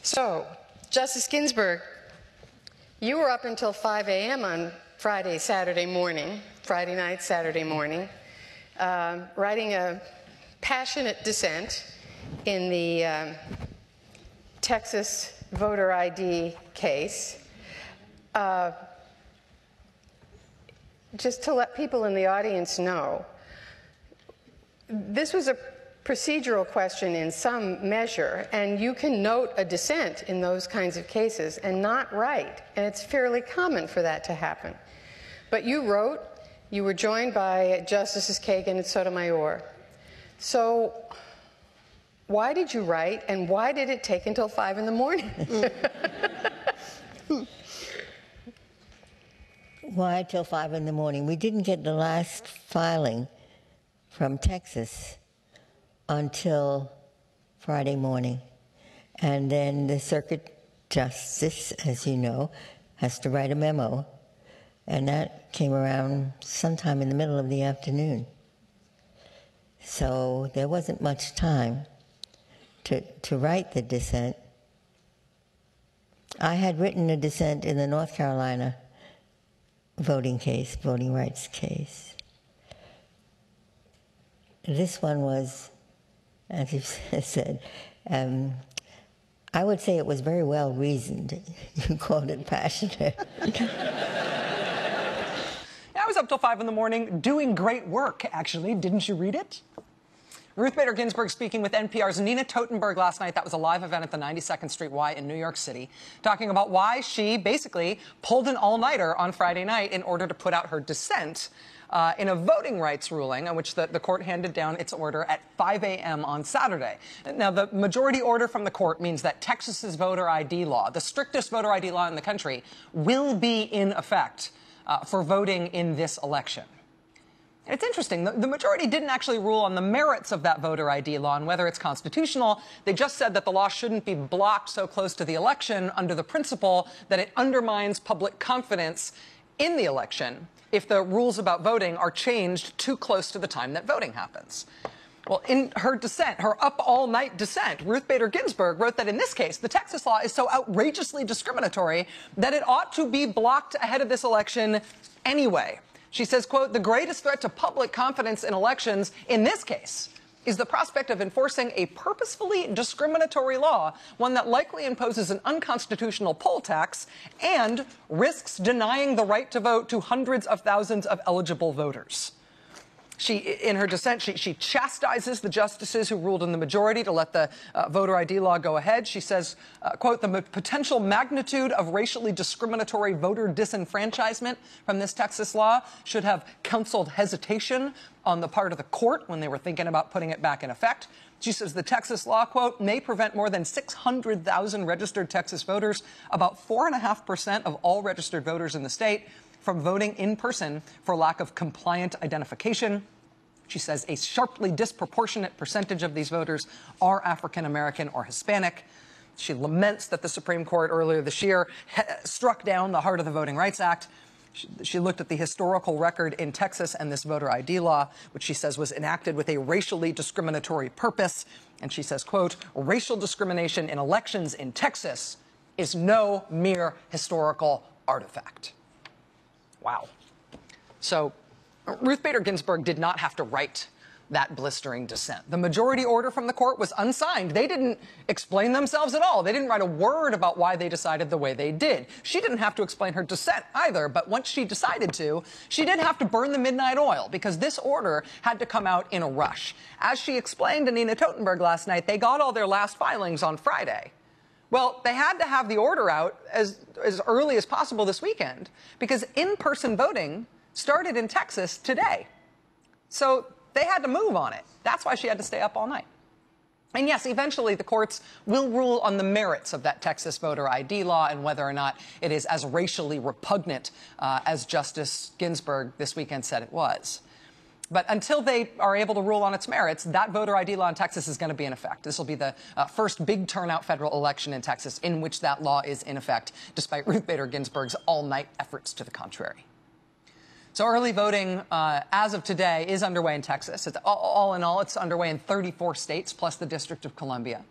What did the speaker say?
So, Justice Ginsburg, you were up until 5 a.m. on Friday night, Saturday morning, writing a passionate dissent in the Texas voter ID case. Just to let people in the audience know, this was a procedural question in some measure, and you can note a dissent in those kinds of cases and not write, and it's fairly common for that to happen. But you wrote, you were joined by Justices Kagan and Sotomayor. So why did you write, and why did it take until 5 in the morning? Why till 5 in the morning? We didn't get the last filing from Texas until Friday morning. And then the circuit justice, as you know, has to write a memo. And that came around sometime in the middle of the afternoon. So there wasn't much time to write the dissent. I had written a dissent in the North Carolina voting rights case. This one was, as you said, I would say it was very well reasoned. You called it passionate. I was up till 5 in the morning doing great work, actually. Didn't you read it? Ruth Bader Ginsburg speaking with NPR's Nina Totenberg last night. That was a live event at the 92nd Street Y in New York City, talking about why she basically pulled an all-nighter on Friday night in order to put out her dissent in a voting rights ruling on which the court handed down its order at 5 a.m. on Saturday. Now, the majority order from the court means that Texas's voter ID law, the strictest voter ID law in the country, will be in effect for voting in this election. It's interesting. The majority didn't actually rule on the merits of that voter ID law and whether it's constitutional. They just said that the law shouldn't be blocked so close to the election under the principle that it undermines public confidence in the election if the rules about voting are changed too close to the time that voting happens. Well, in her dissent, her up-all-night dissent, Ruth Bader Ginsburg wrote that in this case, the Texas law is so outrageously discriminatory that it ought to be blocked ahead of this election anyway. She says, quote, "The greatest threat to public confidence in elections in this case is the prospect of enforcing a purposefully discriminatory law, one that likely imposes an unconstitutional poll tax and risks denying the right to vote to hundreds of thousands of eligible voters." In her dissent, she chastises the justices who ruled in the majority to let the voter ID law go ahead. She says, quote, "The potential magnitude of racially discriminatory voter disenfranchisement from this Texas law should have counseled hesitation on the part of the court when they were thinking about putting it back in effect." She says the Texas law, quote, "may prevent more than 600,000 registered Texas voters, about 4.5% of all registered voters in the state, from voting in person for lack of compliant identification." She says a sharply disproportionate percentage of these voters are African American or Hispanic. She laments that the Supreme Court earlier this year struck down the heart of the Voting Rights Act. She looked at the historical record in Texas and this voter ID law, which she says was enacted with a racially discriminatory purpose. And she says, quote, "Racial discrimination in elections in Texas is no mere historical artifact." Wow. So Ruth Bader Ginsburg did not have to write that blistering dissent. The majority order from the court was unsigned. They didn't explain themselves at all. They didn't write a word about why they decided the way they did. She didn't have to explain her dissent either, but once she decided to, she did have to burn the midnight oil because this order had to come out in a rush. As she explained to Nina Totenberg last night, they got all their last filings on Friday. Well, they had to have the order out as early as possible this weekend because in-person voting started in Texas today. So they had to move on it. That's why she had to stay up all night. And yes, eventually the courts will rule on the merits of that Texas voter ID law and whether or not it is as racially repugnant as Justice Ginsburg this weekend said it was. But until they are able to rule on its merits, that voter ID law in Texas is going to be in effect. This will be the first big turnout federal election in Texas in which that law is in effect, despite Ruth Bader Ginsburg's all-night efforts to the contrary. So early voting, as of today, is underway in Texas. All in all, it's underway in 34 states, plus the District of Columbia.